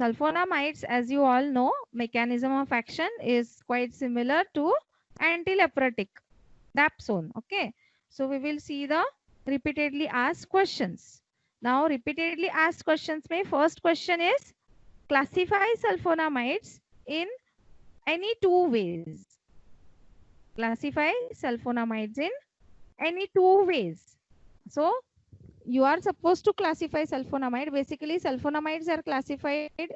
sulfonamides, as you all know, mechanism of action is quite similar to antileprotic, dapsone. Okay, so we will see the repeatedly asked questions. Now, repeatedly asked questions mein first question is classify sulfonamides in any two ways. Classify sulfonamides in any two ways. So, you are supposed to classify sulfonamide. Basically, sulfonamides are classified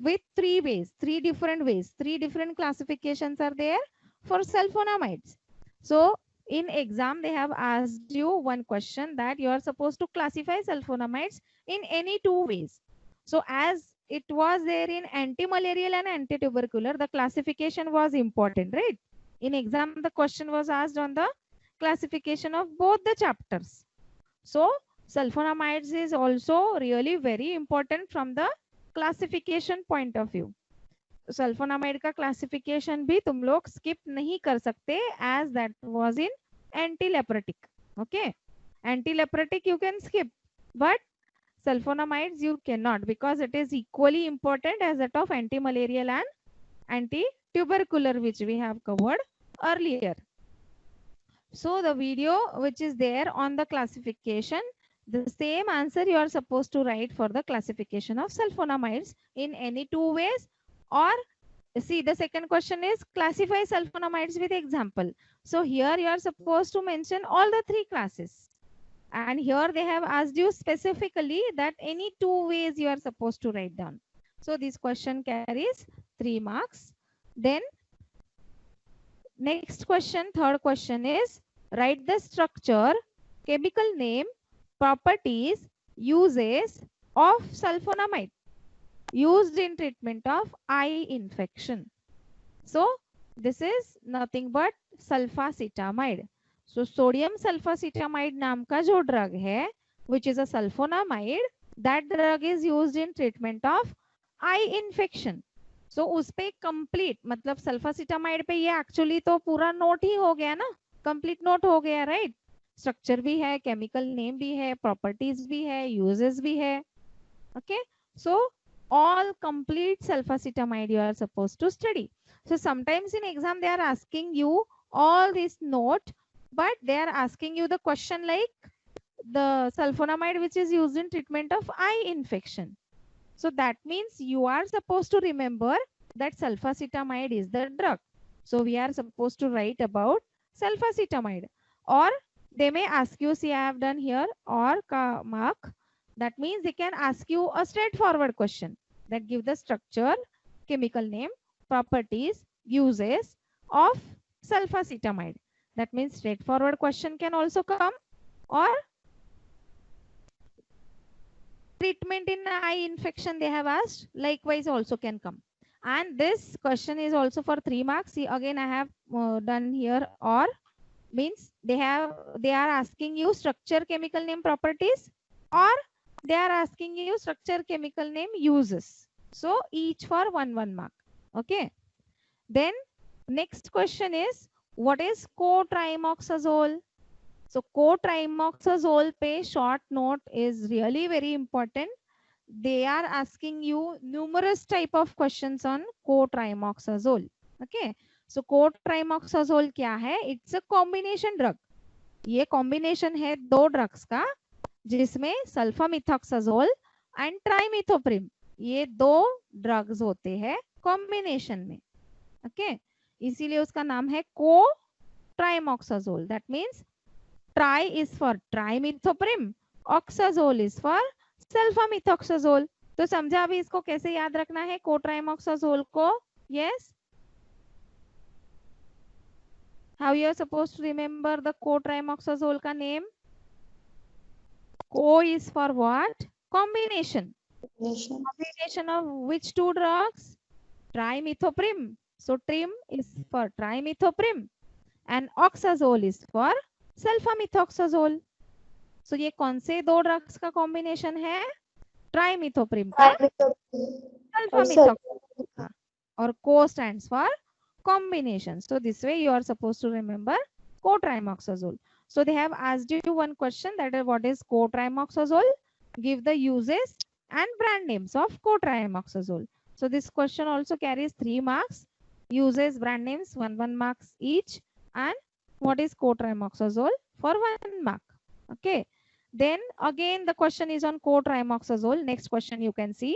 with three ways, three different ways, three different classifications are there for sulfonamides. So, in exam, they have asked you one question that you are supposed to classify sulfonamides in any two ways. So, as it was there in anti-malarial and anti-tubercular, the classification was important, right? In exam, the question was asked on the classification of both the chapters. So, sulfonamides is also really very important from the classification point of view. Sulphonamide का classification भी तुम लोग skip नहीं कर सकते as that was in antileprotic. Okay, antileprotic you can skip but sulfonamides you cannot because it is equally important as that of anti-malarial and anti-tubercular which we have covered earlier. So the video which is there on the classification, the same answer you are supposed to write for the classification of sulfonamides in any two ways. Or see, the second question is classify sulfonamides with example. So here you are supposed to mention all the three classes. And here they have asked you specifically that any two ways you are supposed to write down. So this question carries 3 marks. Then next question, third question is write the structure, chemical name, properties, uses of sulfonamide used in treatment of eye infection. So this is nothing but sulfacetamide. So sodium sulfacetamide नाम का जो drug है, which is a sulfonamide, that drug is used in treatment of eye infection. So उस पे complete मतलब sulfacetamide पे ये actually तो पूरा note ही हो गया ना, complete note हो गया, right? स्ट्रक्चर भी है, केमिकल नेम भी है, प्रॉपर्टीज भी है, यूजेस भी है. Okay, so all complete sulfacetamide you are supposed to study. So sometimes in exam they are asking you all this note, but they are asking you the question like the sulfonamide which is used in treatment of eye infection. So that means you are supposed to remember that sulfacetamide is the drug. So we are supposed to write about sulfacetamide. Or they may ask you, see I have done here or ka mark. That means they can ask you a straightforward question that give the structure, chemical name, properties, uses of sulfacetamide. That means straightforward question can also come, or treatment in eye infection they have asked, likewise also can come. And this question is also for 3 marks. See, again I have done here, or means they are asking you structure, chemical name, properties, or they are asking you structure, chemical name, uses. So each for 1 mark. Okay, then next question is what is cotrimoxazole? So cotrimoxazole pe short note is really very important. They are asking you numerous type of questions on cotrimoxazole. Okay, so cotrimoxazole क्या है? It's a combination drug. ये combination है दो drugs का, जिसमें सल्फामिथॉक्साजोल and ट्राइमिथोप्रिम ये दो drugs होते हैं कॉम्बिनेशन में. ओके, इसीलिए उसका नाम है को cotrimoxazole. That means tri is for trimethoprim, oxazole is for sulphamethoxazole. तो समझा अभी इसको कैसे याद रखना है कोट्राइमोक्साजोल को? Yes, how you are supposed to remember the cotrimoxazole का name? Co is for what? Combination. Combination of which two drugs? Trimethoprim. So trim is for trimethoprim and oxazole is for sulfamethoxazole. So ये कौन से दो drugs का combination है? ट्राइमिथोप्रिम का sulfamethoxazole, और co stands for combination. So this way you are supposed to remember cotrimoxazole. So they have asked you one question, that is what is cotrimoxazole? Give the uses and brand names of cotrimoxazole. So this question also carries 3 marks. Uses brand names 1 marks each, and what is cotrimoxazole for 1 mark. Okay. Then again the question is on cotrimoxazole. Next question you can see.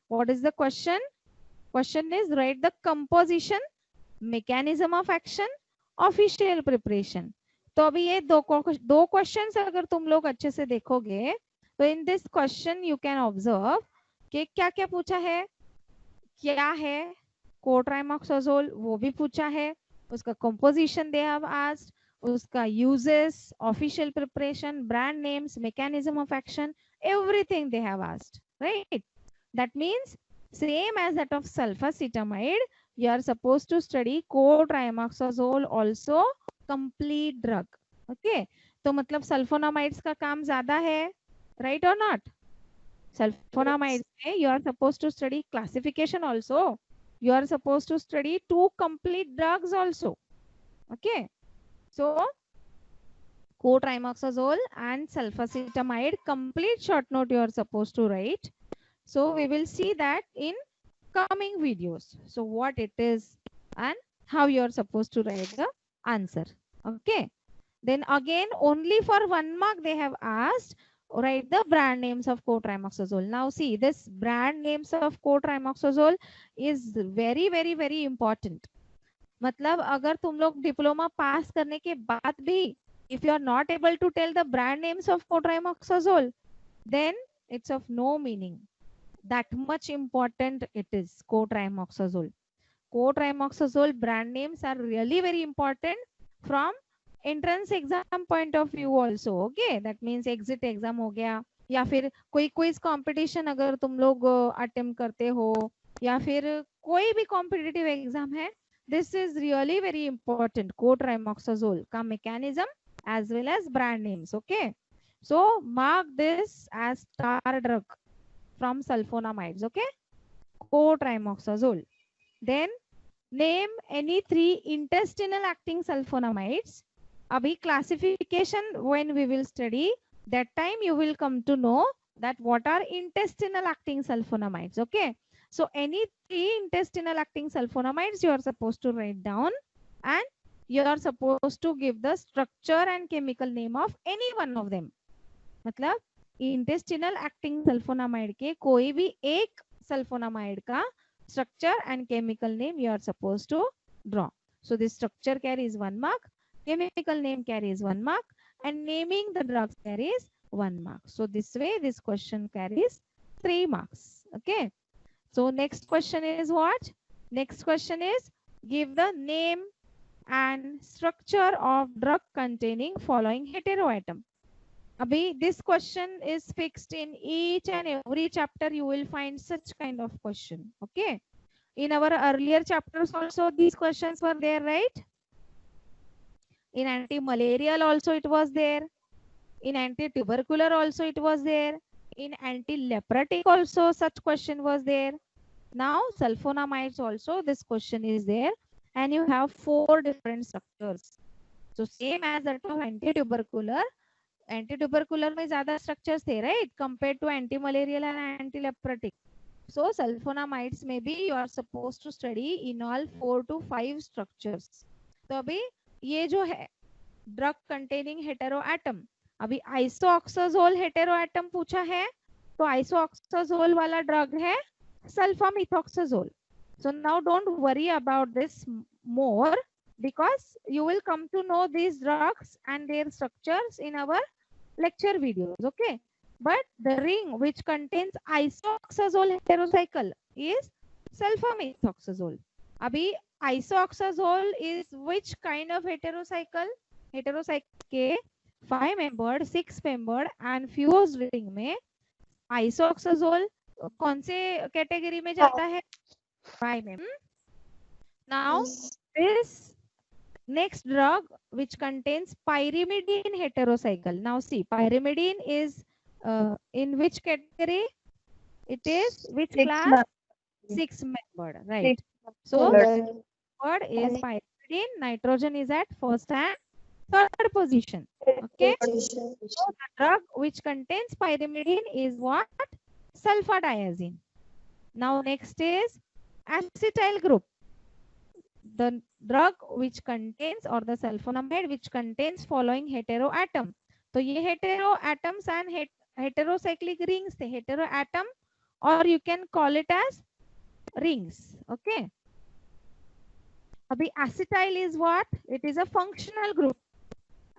What is the question? Question is write the composition, mechanism of action, official preparation. तो अभी ये दो questions अगर तुम लोग अच्छे से देखोगे तो in this question you can observe कि क्या क्या पूछा है, क्या है कोट्राइमोक्साजोल वो भी पूछा है, उसका कंपोजिशन दे हैव आस्क्ड, उसका uses, official preparation, brand names, mechanism of action, everything they have asked, right? That means same as that of sulfacetamide, you are supposed to study cotrimoxazole also, complete drug. Okay, तो मतलब sulphonamides का काम ज्यादा है, right or not? Sulfonamides में you are supposed to study classification also, you are supposed to study 2 complete drugs also. Okay, so cotrimoxazole and sulfacetamide complete short note you are supposed to write. So we will see that in coming videos. So what it is and how you are supposed to write the answer. Okay. Then again only for 1 mark they have asked write the brand names of cotrimoxazole. Now see this brand names of cotrimoxazole is very important. मतलब अगर तुम लोग diploma pass करने के बाद भी if you are not able to tell the brand names of cotrimoxazole, then it's of no meaning. That much important it is cotrimoxazole. Cotrimoxazole brand names are really very important from entrance exam point of view also. Okay, that means exit exam हो गया, या फिर कोई quiz competition अगर तुम लोग attempt करते हो, या फिर कोई भी कॉम्पिटिटिव एग्जाम है, this is really very important. Cotrimoxazole का mechanism as well as brand names. Okay, so mark this as star drug from sulfonamides. Okay, cotrimoxazole. Then name any 3 intestinal acting sulfonamides. Abhi classification when we will study, that time you will come to know that what are intestinal acting sulfonamides. Okay, so any 3 intestinal acting sulfonamides you are supposed to write down, and you are supposed to give the structure and chemical name of any one of them. मतलब intestinal acting sulphonamide के कोई भी एक sulphonamide का structure and chemical name you are supposed to draw. So this structure carries 1 mark, chemical name carries 1 mark, and naming the drugs carries 1 mark. So this way this question carries 3 marks. Okay, so next question is what? Next question is give the name and structure of drug containing following heteroatom. Abhi, this question is fixed in each and every chapter. You will find such kind of question. Okay. In our earlier chapters also these questions were there, right? In anti-malarial also it was there. In anti-tubercular also it was there. In anti-leprotic also such question was there. Now sulfonamides also this question is there, and you have 4 different structures. So same as that of anti-tubercular. Anti में ज्यादा structures थे, right, compare to anti malarial and anti leprotic. So sulphonamides में भी you are suppose to study in all 4 to 5 structures. तो अभी ये जो है ड्रग कंटेनिंग हेटेरो एटम, अभी आइसोऑक्साजोल हेटेरो एटम पूछा है, तो आइसोऑक्साजोल वाला ड्रग है sulphamethoxazole. So now don't worry about this more, because you will come to know these drugs and their structures in our lecture videos. Okay, but the ring which contains isoxazole heterocycle is sulfamethoxazole. Abhi isoxazole is which kind of heterocycle? Heterocycle के 5 membered, 6 membered and fused ring में isoxazole कौन से category में जाता है? 5 membered. Now this next drug which contains pyrimidine heterocycle. Now see, pyrimidine is in which category? It is which class? 6 membered, right? So word is pyrimidine. Nitrogen is at first and third position. Okay. So the drug which contains pyrimidine is what? sulfadiazine. Now next is acetyl group, the drug which contains or the sulfonamide which contains following heteroatom. तो ये heteroatoms and heterocyclic rings थे, heteroatom or you can call it as rings. Okay. अभी acetyl is what? It is a functional group.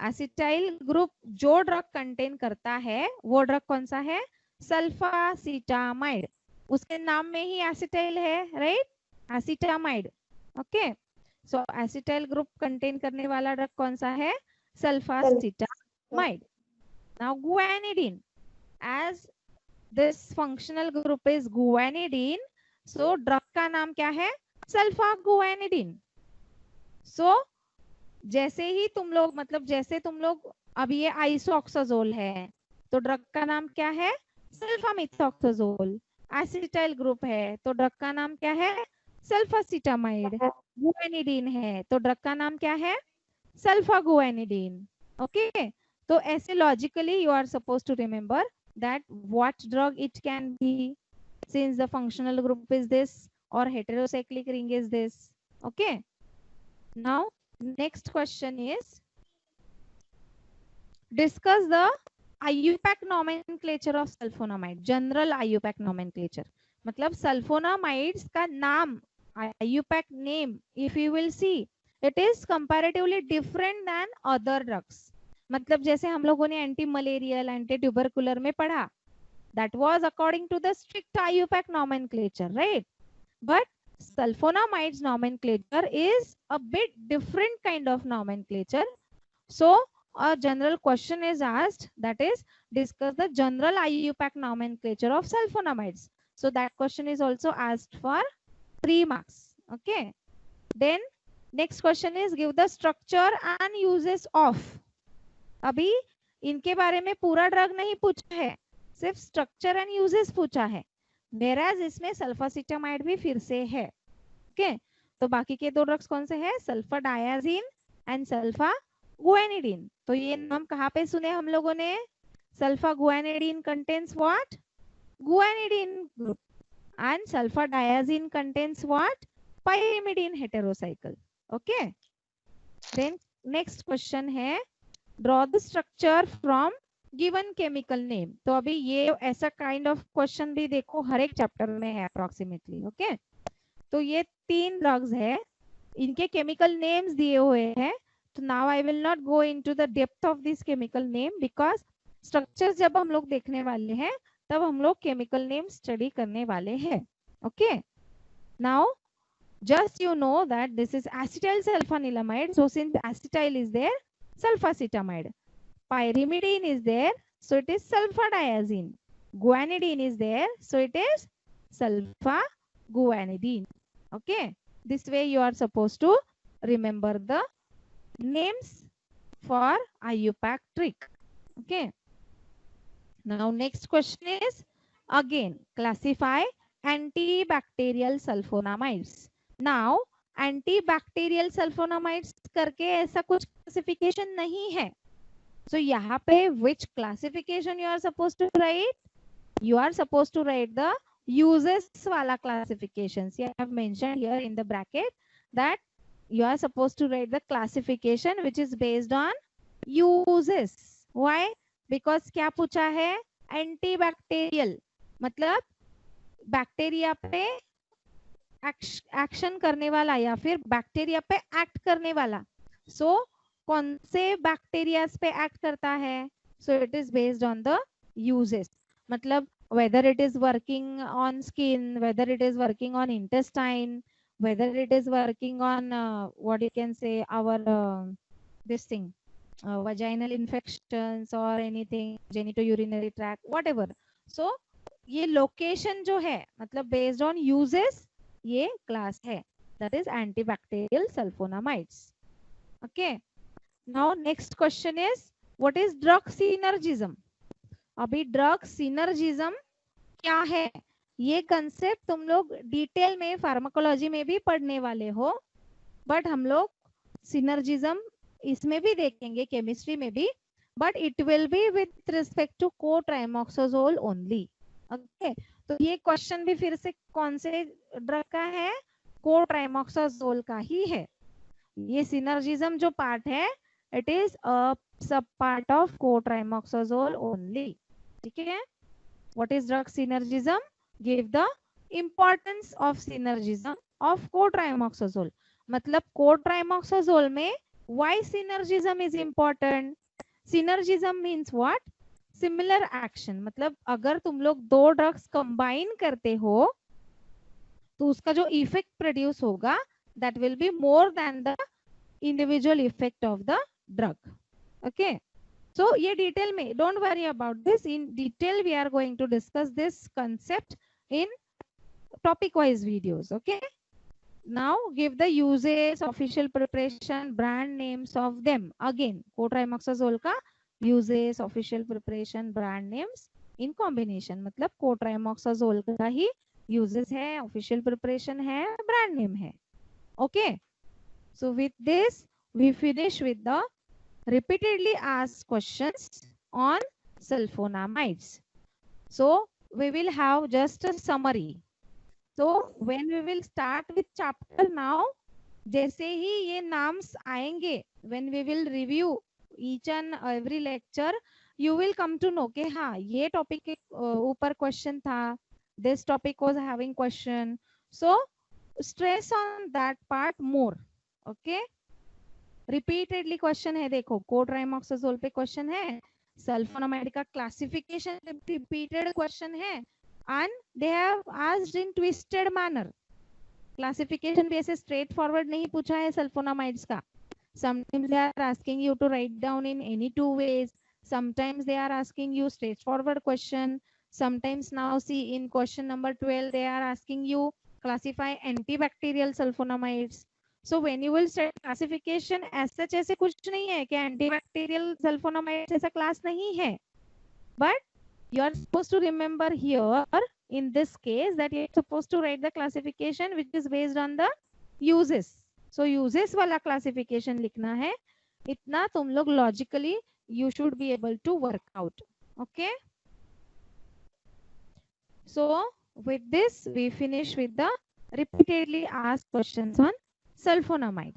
acetyl group जो drug contain करता है वो drug कौन सा है? सल्फासिटामाइड. उसके नाम में ही एसिटाइल है, right? Acetamide. Okay. So acetyl group contain करने वाला ड्रग कौन सा है? Sulphacetamide. Now guanidine, as this functional group is guanidine, so drug का नाम क्या है? सल्फागुआनिडीन. सो जैसे ही तुम लोग मतलब जैसे तुम लोग अब ये आइसोऑक्साजोल है तो ड्रग का नाम क्या है? सल्फामिथॉक्साजोल. एसिटाइल ग्रुप है तो ड्रग का नाम क्या है? सल्फासिटामाइड. गुआनिडीन है तो ड्रग का नाम क्या है? सल्फागुआनिडीन. ओके. तो ऐसे logically you are suppose to remember that what drug it can be since the functional group is this और heterocyclic ring is this. Okay. Now next question is discuss the IUPAC nomenclature of sulfonamide. general IUPAC nomenclature मतलब sulfonamides का नाम, IUPAC name, if you will see it is comparatively different than other drugs. मतलब जैसे हम लोगों ने anti malarial anti tubercular में पढ़ा, that was according to the strict IUPAC nomenclature, right? But sulfonamides nomenclature is a bit different kind of nomenclature. So a general question is asked, that is discuss the general IUPAC nomenclature of sulfonamides. So that question is also asked for 3 marks. Okay. Then next question is give the structure and uses of. अभी इनके बारे में पूरा drug नहीं पूछा है, सिर्फ structure and uses पूछा है. Whereas इसमें सल्फासिटामाइड भी फिर से है. ओके. तो बाकी के 2 ड्रग्स कौन से हैं? Sulphadiazine and sulphaguanidine. तो ये नाम कहाँ पे सुने हम लोगों ने? Sulphaguanidine contains what? Guanidine group. And sulphadiazine contains what? Pyrimidine heterocycle. Okay. Then next question है draw the structure from given chemical name. तो अभी ये ऐसा काइंड ऑफ क्वेश्चन भी देखो हर एक चैप्टर में है अप्रोक्सीमेटली. ओके. तो ये 3 ड्रग्स है, इनके केमिकल नेम्स दिए हुए हैं. तो now I will not go into the depth of this chemical name because structure जब हम लोग देखने वाले हैं तब हम लोग केमिकल नेम स्टडी करने वाले हैं. Okay. Now just you know that this is acetyl sulfanilamide, so since acetyl is there, sulfasitamide. Pyrimidine is there, so it is sulfadiazine. Guanidine is there, so it is sulfaguanidine. Okay. This way you are supposed to remember the names for IUPAC trick. Okay. Now next question is again classify antibacterial sulfonamides. Now antibacterial sulfonamides करके ऐसा कुछ classification नहीं है. So यहाँ पे which classification you are supposed to write? You are supposed to write the uses वाला classifications. I have mentioned here in the bracket that you are supposed to write the classification which is based on uses. Why? Because क्या पूछा है? Antibacterial मतलब bacteria पे action करने वाला या फिर बैक्टीरिया पे एक्ट करने वाला. सो कौन से बैक्टीरिया पे एक्ट करता है? So it is based on the uses. मतलब whether it is working on skin, whether it is working on intestine, whether it is working on what you can say our this thing vaginal infections or anything genitourinary tract whatever. So ये location जो है मतलब based on uses ये class है, that is antibacterial sulfonamides. Okay. Now next question is what is drug synergism. अभी drug synergism क्या है ये कंसेप्ट तुम लोग डिटेल में फार्माकोलॉजी में भी पढ़ने वाले हो, बट हम लोग सिनर्जिज्म इसमें भी देखेंगे केमिस्ट्री में भी, but it will be with respect to cotrimoxazole only. Okay तो ये क्वेश्चन भी फिर से कौन से ड्रग का है, कोट्राइमोक्साजोल का ही है। ये सिनर्जिज्म जो पार्ट है इट इज अ सब पार्ट ऑफ कोट्राइमोक्साजोल ओनली। ठीक है, what is drug synergism, give the importance of synergism of cotrimoxazole. मतलब कोट्राइमोक्साजोल में why synergism is important, synergism means what, similar action. मतलब अगर तुम लोग दो ड्रग्स कंबाइन करते हो तो उसका जो इफेक्ट प्रोड्यूस होगा that will be more than the individual effect of the drug. Okay so ये डिटेल में don't worry about this, in detail we are going to discuss this concept in topic wise videos. Okay now give the uses, official preparation, brand names of them. Again co-trimoxazole का uses, official preparation, brand names in combination। मतलब co-trimoxazole का ही uses है, official preparation है, brand name है। okay so with this we finish with the repeatedly asked questions on sulfonamides। so we will have just a summary। so when we will start with chapter now, जैसे ही ये नाम्स आएंगे, when we will review each and every lecture, you will come to know कि हाँ ये topic के ऊपर question था, this topic was having question, so stress on that part more। okay repeatedly question है, देखो कोट्राइमोक्साजोल पे क्वेश्चन है, सल्फोनामाइड का क्लासिफिकेशन रिपीटेड क्वेश्चन है, and they have asked in twisted manner। Classification भी ऐसे स्ट्रेट फॉरवर्ड नहीं पूछा है सल्फोनामाइड्स का। sometimes they are asking you to write down in any two ways, sometimes they are asking you straightforward question, sometimes now see in question number 12 they are asking you classify antibacterial sulfonamides। so when you will study classification as such ऐसे कुछ नहीं है कि antibacterial sulfonamides ऐसा class नहीं है, but you are supposed to remember here in this case that you are supposed to write the classification which is based on the uses। so uses वाला classification लिखना है, इतना तुम लोग logically you should be able to work out। okay so with this we finish with the repeatedly asked questions on sulfonamide।